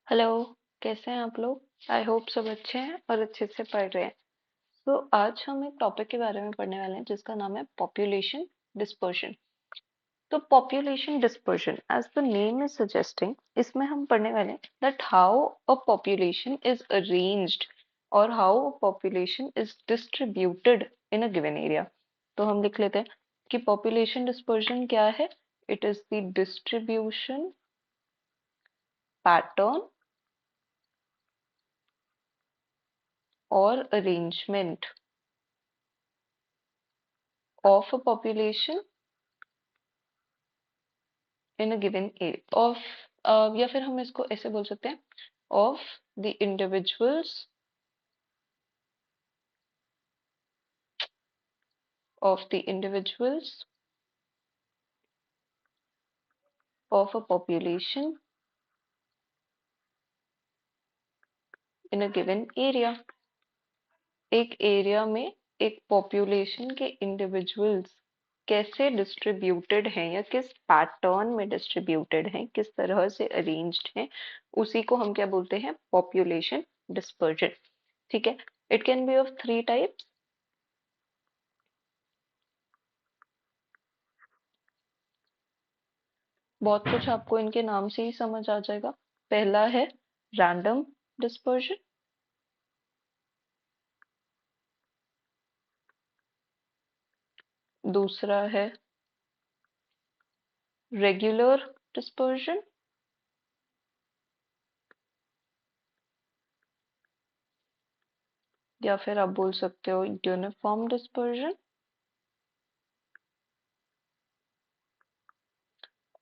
Hello. कैसे हैं आप लोग? आई होप सब अच्छे हैं और अच्छे से पढ़ रहे हैं। तो आज हम एक टॉपिक के बारे में पढ़ने वाले हैं जिसका नाम है पॉपुलेशन डिस्पर्शन। तो population dispersion as the name is suggesting, इसमें हम पढ़ने वाले हैं that how a population is arranged और how a population is distributed in a given area. तो हम लिख लेते हैं कि पॉपुलेशन डिस्पर्शन क्या है। It is the distribution pattern और arrangement of a population in a given area of या फिर हम इसको ऐसे बोल सकते हैं of the individuals of a population in a given area। एक एरिया में एक पॉपुलेशन के इंडिविजुअल्स कैसे डिस्ट्रीब्यूटेड हैं या किस पैटर्न में डिस्ट्रीब्यूटेड हैं, किस तरह से अरेंज्ड हैं, उसी को हम क्या बोलते हैं? Population dispersion. ठीक है। It can be of three types. बहुत कुछ आपको इनके नाम से ही समझ आ जाएगा। पहला है रैंडम डिस्पर्जन, दूसरा है रेगुलर डिस्पर्जन, या फिर आप बोल सकते हो यूनिफॉर्म डिस्पर्जन,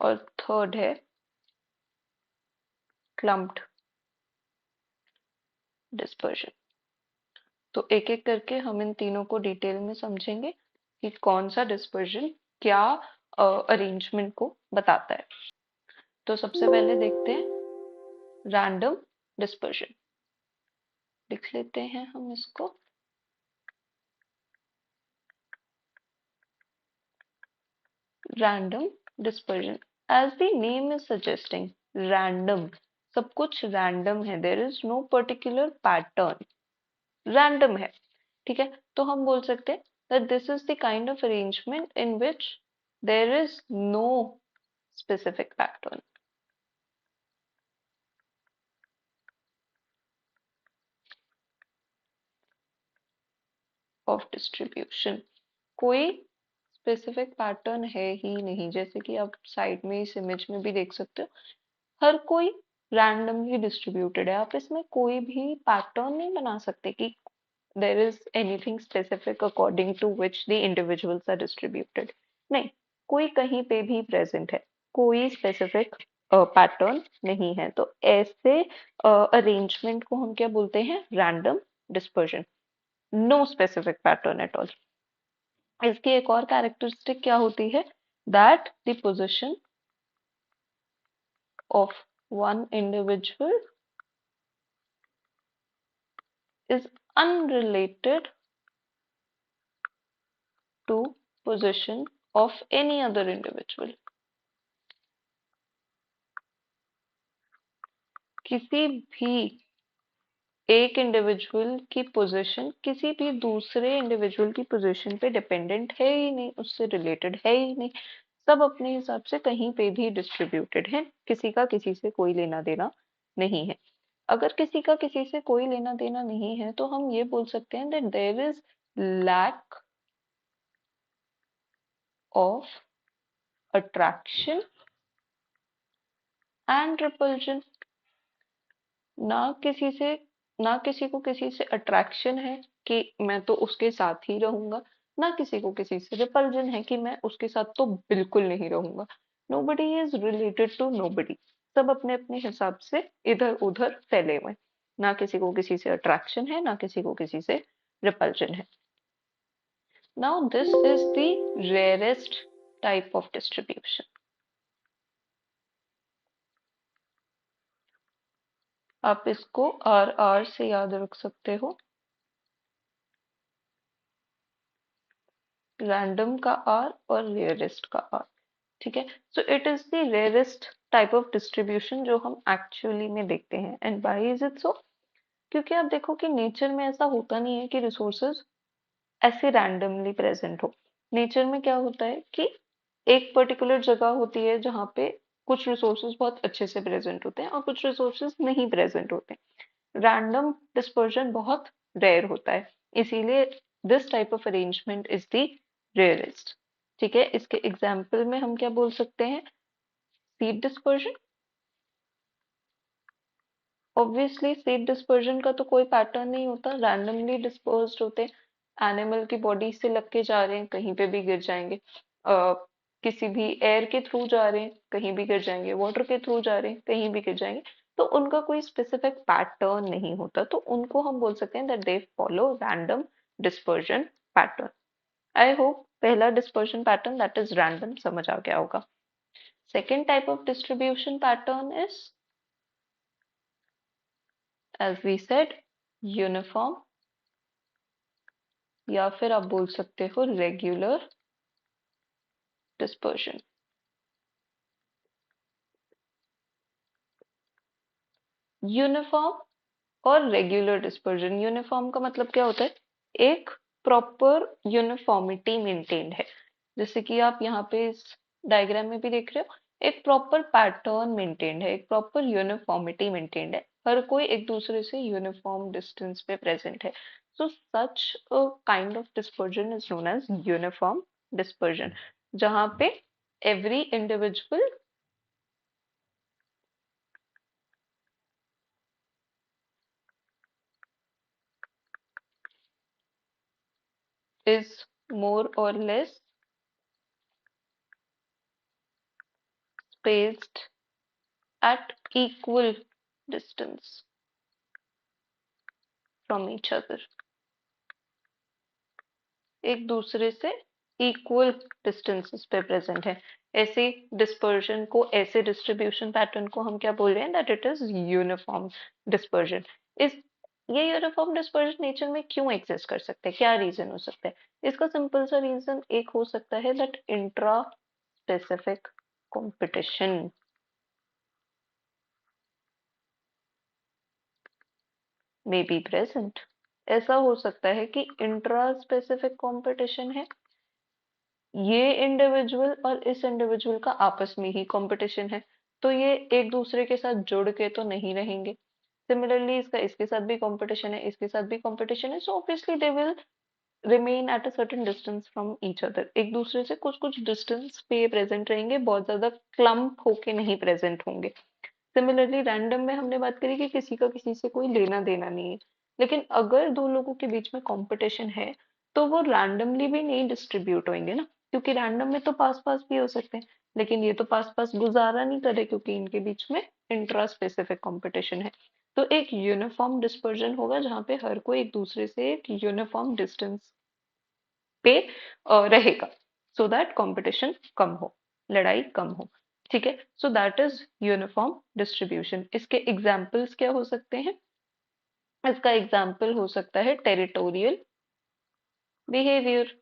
और थर्ड है क्लम्प्ड डिस्पर्जन। तो एक एक करके हम इन तीनों को डिटेल में समझेंगे कि कौन सा डिस्पर्जन क्या अरेंजमेंट को बताता है। तो सबसे पहले देखते हैं रैंडम डिस्पर्जन। लिख लेते हैं हम इसको। Random dispersion as the name is suggesting, random, सब कुछ रैंडम है, there is no particular pattern, random है। ठीक है। तो हम बोल सकते हैं that this is the kind of arrangement in which there is no specific pattern of distribution. कोई स्पेसिफिक पैटर्न है ही नहीं, जैसे कि आप साइड में इस इमेज में भी देख सकते हो, हर कोई रैंडमली डिस्ट्रीब्यूटेड है। आप इसमें कोई भी पैटर्न नहीं बना सकते कि there is anything specific according to which the individuals are distributed। नहीं, कोई कहीं पे भी प्रेजेंट है, कोई स्पेसिफिक पैटर्न नहीं है। तो ऐसे अरेंजमेंट को हम क्या बोलते हैं? Random dispersion. No specific pattern at all. इसकी एक और कैरेक्टरिस्टिक क्या होती है? That the position of one individual is unrelated to position of any other individual। किसी भी एक इंडिविजुअल की पोजीशन किसी भी दूसरे इंडिविजुअल की पोजीशन पे डिपेंडेंट है ही नहीं, उससे रिलेटेड है ही नहीं। सब अपने हिसाब से कहीं पे भी डिस्ट्रीब्यूटेड है, किसी का किसी से कोई लेना देना नहीं है। अगर किसी का किसी से कोई लेना देना नहीं है तो हम ये बोल सकते हैं that there is lack of attraction and repulsion. ना किसी से, ना किसी को किसी से अट्रैक्शन है कि मैं तो उसके साथ ही रहूंगा, ना किसी को किसी से रिपल्जन है कि मैं उसके साथ तो बिल्कुल नहीं रहूंगा। Nobody is related to nobody. सब अपने अपने हिसाब से इधर उधर फैले हुए, ना किसी को किसी से अट्रैक्शन है, ना किसी को किसी से रिपल्जन है। Now this is the rarest type of distribution. आप इसको RR से याद रख सकते हो, रैंडम का R और रेयरेस्ट का R। ठीक है। सो it is the rarest type of distribution जो हम एक्चुअली में देखते हैं। And why is it so? क्योंकि आप देखो कि नेचर में ऐसा होता नहीं है कि रिसोर्सेज ऐसे रैंडमली प्रेजेंट हो। नेचर में क्या होता है कि एक पर्टिकुलर जगह होती है जहाँ पे कुछ रिसोर्सेज बहुत अच्छे से प्रेजेंट होते हैं और कुछ रिसोर्सेज नहीं प्रेजेंट होते हैं। रैंडम डिस्पर्जन बहुत रेयर होता है, इसीलिए this type of arrangement is the rarest. ठीक है, इसके एग्जाम्पल में हम क्या बोल सकते हैं? Seed dispersion. Obviously seed dispersion का तो कोई पैटर्न नहीं होता, रैंडमली डिस्पर्स्ड होते हैं। एनिमल की बॉडी से लग के जा रहे हैं, कहीं पे भी गिर जाएंगे। किसी भी एयर के थ्रू जा रहे हैं, कहीं भी गिर जाएंगे। वाटर के थ्रू जा रहे हैं, कहीं भी गिर जाएंगे। तो उनका कोई स्पेसिफिक पैटर्न नहीं होता, तो उनको हम बोल सकते हैं that they follow random dispersion pattern. I hope पहला dispersion pattern that is random समझ आ गया होगा। Second type of distribution pattern is, as we said, uniform, या फिर आप बोल सकते हो रेगुलर डिस्पर्शन। यूनिफॉर्म और रेगुलर डिस्पर्जन। यूनिफॉर्म का मतलब क्या होता है? एक प्रॉपर यूनिफॉर्मिटी मेंटेन्ड है, जैसे कि आप यहाँ पे इस डायग्राम में भी देख रहे हो। एक प्रॉपर पैटर्न मेंटेन्ड है, एक प्रॉपर यूनिफॉर्मिटी मेंटेन्ड है, हर कोई एक दूसरे से यूनिफॉर्म डिस्टेंस पे प्रेजेंट है। So such a kind of dispersion is known as uniform dispersion, जहाँ पे every individual is more or less spaced at equal distance from each other, एक दूसरे से इक्वल डिस्टेंसेस पे प्रेजेंट है। ऐसे डिस्पर्जन को, ऐसे डिस्ट्रीब्यूशन पैटर्न को हम क्या बोल रहे हैं? That it is uniform dispersion. इस ये यूनिफॉर्म डिस्पर्जन नेचर में क्यों एग्जिस्ट कर सकते हैं? क्या रीजन हो सकता है? इसका सिंपल सा रीजन एक हो सकता है that intra specific competition may be present। ऐसा हो सकता है कि इंट्रा स्पेसिफिक कंपटीशन है, ये इंडिविजुअल और इस इंडिविजुअल का आपस में ही कंपटीशन है, तो ये एक दूसरे के साथ जुड़ के तो नहीं रहेंगे। सिमिलरली इसका इसके साथ भी कंपटीशन है, इसके साथ भी कंपटीशन है, so obviously they will remain at a certain distance from each other. एक दूसरे से कुछ कुछ डिस्टेंस पे प्रेजेंट रहेंगे, बहुत ज्यादा क्लम्प होके नहीं प्रेजेंट होंगे। सिमिलरली रैंडम में हमने बात करी कि किसी का किसी से कोई लेना देना नहीं है, लेकिन अगर दो लोगों के बीच में कंपटीशन है तो वो रैंडमली भी नहीं डिस्ट्रीब्यूट होंगे ना, क्योंकि रैंडम में तो पास पास भी हो सकते हैं, लेकिन ये तो पास पास गुजारा नहीं करे क्योंकि इनके बीच में इंट्रा स्पेसिफिक कंपटीशन है। तो एक यूनिफॉर्म डिस्पर्जन होगा जहाँ पे हर कोई एक दूसरे से एक यूनिफॉर्म डिस्टेंस पे रहेगा, सो दैट कंपटीशन कम हो, लड़ाई कम हो। ठीक है, so that is uniform distribution. इसके एग्जाम्पल्स क्या हो सकते हैं? इसका एग्जाम्पल हो सकता है टेरिटोरियल बिहेवियर।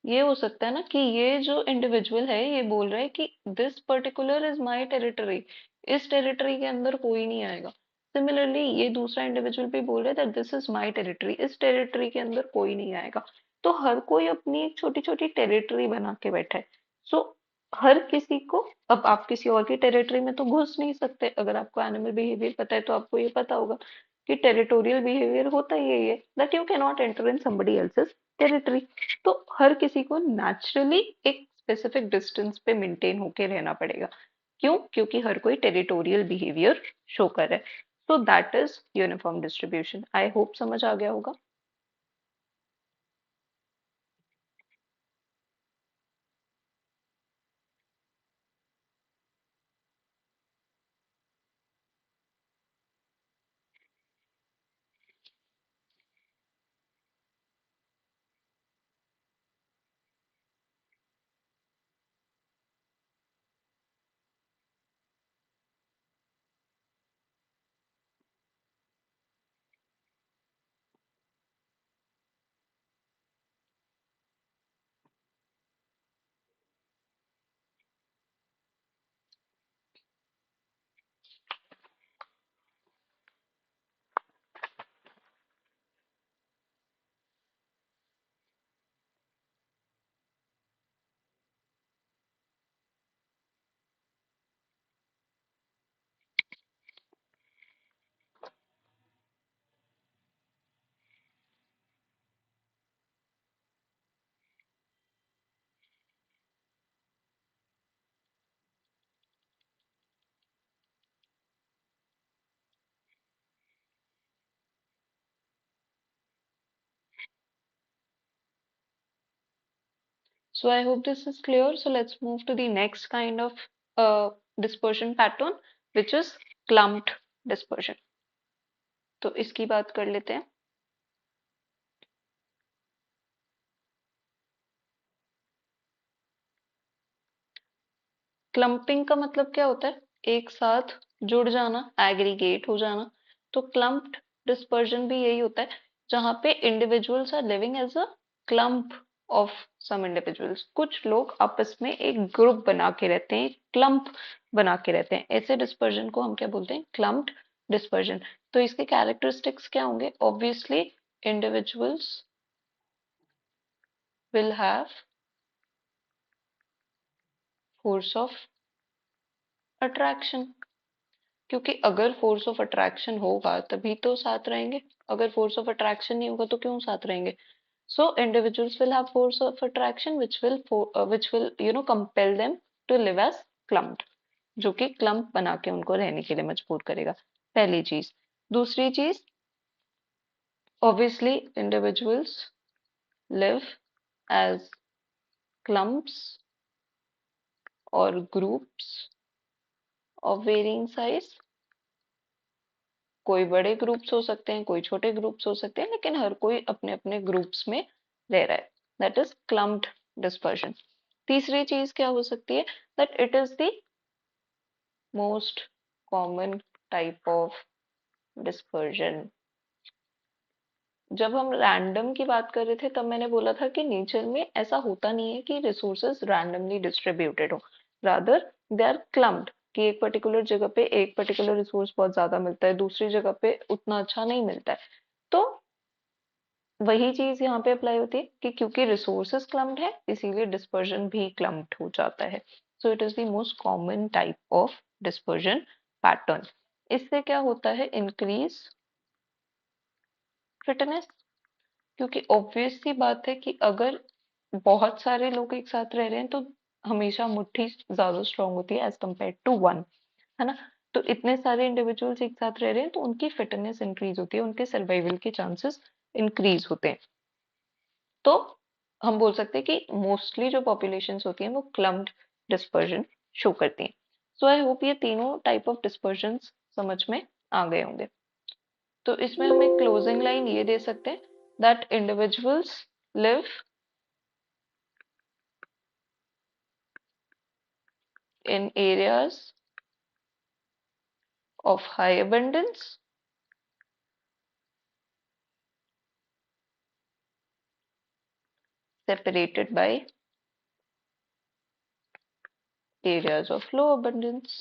ये हो सकता है ना कि ये जो इंडिविजुअल है ये बोल रहा है कि this particular is my territory, इस टेरिटरी के अंदर कोई नहीं आएगा। सिमिलरली ये दूसरा इंडिविजुअल भी बोल रहा है that this is my territory, इस टेरिटरी के अंदर कोई नहीं आएगा। तो हर कोई अपनी एक छोटी छोटी टेरिटरी बना के बैठा है। सो हर किसी को, अब आप किसी और की टेरिटरी में तो घुस नहीं सकते। अगर आपको एनिमल बिहेवियर पता है तो आपको ये पता होगा कि टेरिटोरियल बिहेवियर होता ही यही है, that you can not enter in somebody else's territory. तो हर किसी को नेचुरली एक स्पेसिफिक डिस्टेंस पे मेंटेन होके रहना पड़ेगा। क्यों? क्योंकि हर कोई टेरिटोरियल बिहेवियर शो कर रहा है। तो that is uniform distribution. I hope समझ आ गया होगा। So I hope this is clear. So let's move to the next kind of dispersion pattern, which is clumped dispersion. तो इसकी बात कर लेते हैं. क्लम्पिंग का मतलब क्या होता है? एक साथ जुड़ जाना, एग्रीगेट हो जाना. तो क्लम्प्ड डिस्पर्जन भी यही होता है, जहां पे individuals are living as a clump of some individuals. कुछ लोग आपस में एक ग्रुप बना के रहते हैं, क्लम्प बना के रहते हैं. ऐसे डिस्पर्जन को हम क्या बोलते हैं? क्लम्प्ड डिस्पर्जन. तो इसके कैरेक्टरिस्टिक्स क्या होंगे? Obviously individuals will have force of attraction, क्योंकि अगर फोर्स ऑफ अट्रैक्शन होगा तभी तो साथ रहेंगे. अगर फोर्स ऑफ अट्रैक्शन नहीं होगा तो क्यों साथ रहेंगे? So individuals will have force of attraction which will compel them to live as clumped, जो कि क्लम्प बना के उनको रहने के लिए मजबूर करेगा. पहली चीज. दूसरी चीज, obviously individuals live as clumps और ग्रुप्स ऑफ वेरिंग साइज. कोई बड़े ग्रुप्स हो सकते हैं, कोई छोटे ग्रुप्स हो सकते हैं, लेकिन हर कोई अपने अपने ग्रुप्स में रह रहा है. That is clumped dispersion. तीसरी चीज क्या हो सकती है? That it is the most common type of dispersion. जब हम रैंडम की बात कर रहे थे तब मैंने बोला था कि नेचर में ऐसा होता नहीं है कि रिसोर्सेज रैंडमली डिस्ट्रीब्यूटेड हो, रादर दे आर क्लम्प्ड. कि एक पर्टिकुलर जगह पे एक पर्टिकुलर रिसोर्स बहुत ज्यादा मिलता है, दूसरी जगह पे उतना अच्छा नहीं मिलता है. तो वही चीज यहाँ पे अप्लाई होती है कि क्योंकि रिसोर्सेज क्लम्प्ड है इसीलिए डिस्पर्जन भी क्लम्प्ड हो जाता है. सो it is the most common type of dispersion pattern. इससे क्या होता है? Increase fitness. क्योंकि ऑब्वियस सी बात है कि अगर बहुत सारे लोग एक साथ रह रहे हैं तो हमेशा मुट्ठी ज्यादा स्ट्रांग होती है एज कम्पेयर टू वन, है ना? तो इतने सारे इंडिविजुअल्स एक साथ रह रहे हैं तो उनकी फिटनेस इंक्रीज होती है, उनके सर्वाइवल के चांसेस इंक्रीज होते हैं. तो हम बोल सकते हैं कि मोस्टली जो पॉपुलेशंस होती हैं वो क्लम्प्ड डिस्पर्जन शो करती हैं. सो आई होप ये तीनों टाइप ऑफ डिस्पर्जन समझ में आ गए होंगे. तो इसमें हम एक क्लोजिंग लाइन ये दे सकते हैं that individuals live in areas of high abundance separated by areas of low abundance.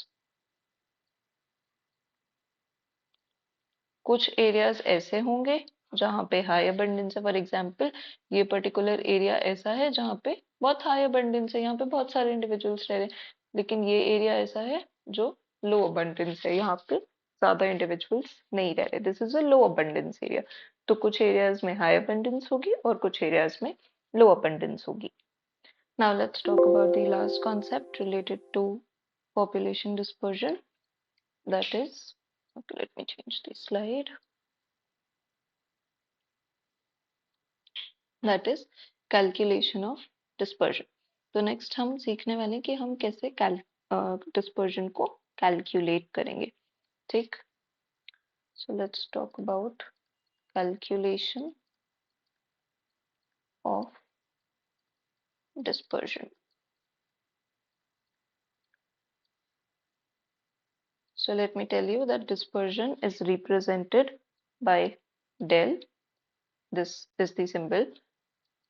कुछ एरियाज ऐसे होंगे जहाँ पे हाई अबंडेंस है. फॉर एग्जाम्पल ये पर्टिकुलर एरिया ऐसा है जहाँ पे बहुत हाई अबंडेंस है, यहाँ पे बहुत सारे इंडिविजुअल्स रह रहे हैं. लेकिन ये एरिया ऐसा है जो लो अबंडेंस है, यहाँ पे ज्यादा इंडिविजुअल्स नहीं रह रहे. This is a low abundance area. तो कुछ एरियाज में हाई अबंडेंस होगी और कुछ एरियाज में लो अबंडेंस होगी. Now let's talk about the last concept related to population dispersion. That is, okay, let me change the slide. That is calculation of dispersion. तो next हम सीखने वाले हैं कि हम कैसे dispersion को calculate करेंगे. ठीक? So let's talk about calculation of dispersion. So let me tell you that dispersion is represented by del. This is the symbol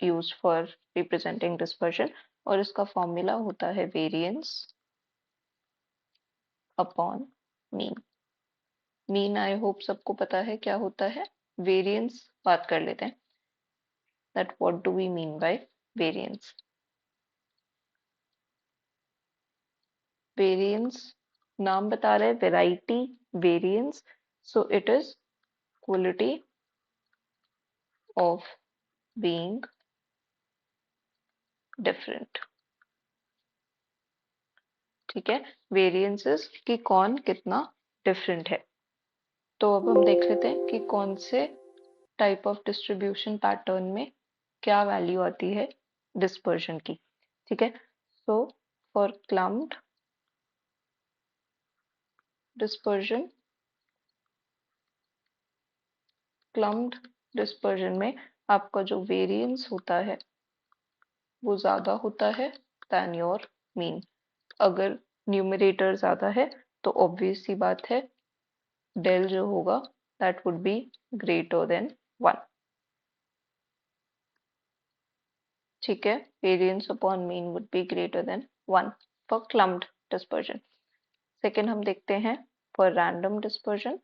used for representing dispersion और इसका फॉर्मूला होता है variance upon mean. Mean I hope सबको पता है क्या होता है. वेरिएंस बात कर लेते हैं. That what do we mean by variance? Variance नाम बता रहे हैं variety variance. So it is quality of being different. ठीक है? वेरिएंसेस कि कौन कितना डिफरेंट है. तो अब हम देख लेते हैं कि कौन से टाइप ऑफ डिस्ट्रीब्यूशन पैटर्न में क्या वैल्यू आती है डिस्पर्शन की. ठीक है। सो फॉर डिस्पर्जन क्लम्प्ड डिस्पर्जन में आपका जो वेरिएंस होता है वो ज्यादा होता है देन योर मीन। अगर न्यूमरेटर ज्यादा है तो ऑब्वियस सी बात है डेल जो होगा that would be greater than 1। ठीक है, variance upon mean would be greater than 1 for clumped dispersion. Second हम देखते हैं for random dispersion.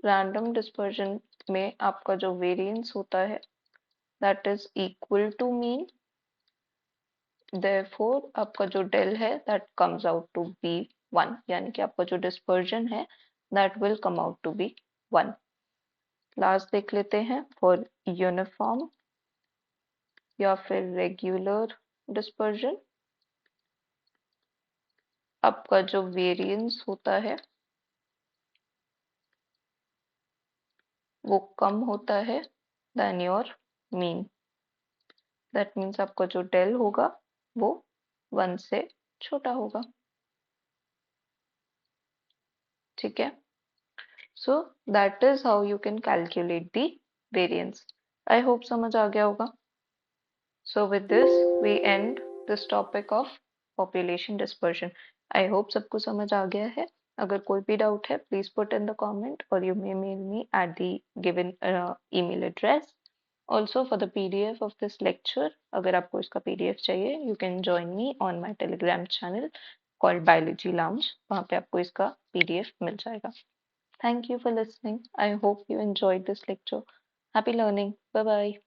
Random dispersion में आपका जो वेरिएंस होता है that is equal to mean, therefore आपका जो डेल है that comes out to be 1, यानी कि आपका जो डिस्पर्जन है that will come out to be 1। Last देख लेते हैं फॉर यूनिफॉर्म या फिर रेगुलर डिस्पर्जन। आपका जो वेरिएंस होता है वो कम होता है than your mean. That means आपका जो डेल होगा वो 1 से छोटा होगा। ठीक है, so that is how you can calculate the variance. I hope समझ आ गया होगा। So with this we end this topic of population dispersion. I hope सबको समझ आ गया है। अगर कोई भी डाउट है please put in the comment और you may mail me at the given email address. Also for the PDF of this lecture, अगर आपको इसका PDF चाहिए you can join me on my Telegram channel called Biology Lounge. वहाँ पे आपको इसका PDF मिल जाएगा। Thank you for listening. I hope you enjoyed this lecture. Happy learning. Bye bye.